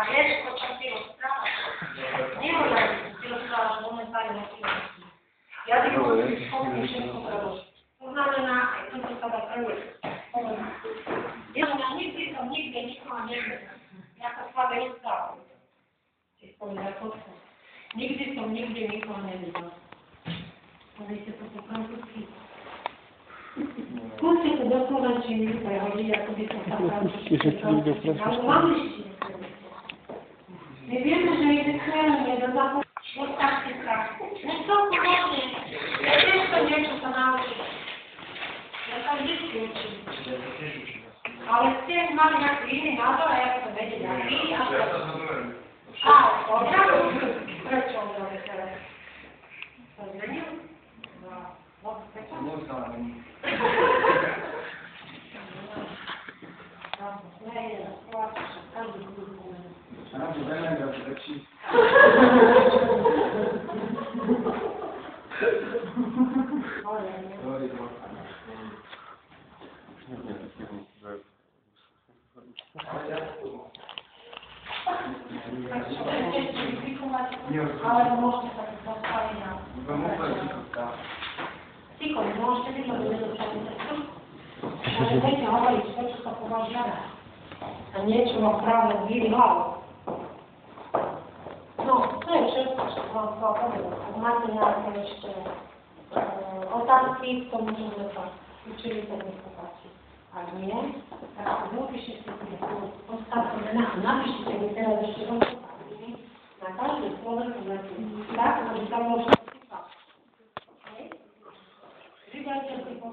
wiesz, o czym ty rozprawiasz? Nie ma tak, ty rozprawiasz momentalnie na chwilę. Ja tylko wspomnę wszystko prawo. Uznane na to zasada projekt. Ja nigdy to nigdy nikogo nie wiem. Jaka słabe jest prawo. Nigdy to nigdy nikogo nie wiem. Powiedzcie to po francuski. Kurczę, to dosłownie ci nie chodzi, jak kobieta ale mamy się nie wiemy, że jest chlebnie do zachodu. Wystarczy tak. No co podobnie. Ja też to nie wiem, co nauczyć. Ja tam dzieci uczymy. Ale z tym mam jak inny nadzór, jak to będzie jak inny. A, dobra? Prečo on teraz? To zmienił? No, prečo? Ale możecie tak zostawić na... Tylko, możecie tylko do tego ale będzie mówić, to wszystko poważne. A nie trzeba prawo wirwało. No, to jest wszystko, co wam powiem. Jak macie na jeszcze otwarki, to możemy tak uczyli tego chłopaci. A nie, tak mówi się z tym, ostatnio napiszcie tego teraz jeszcze na każdy słowo, tak, żeby tam można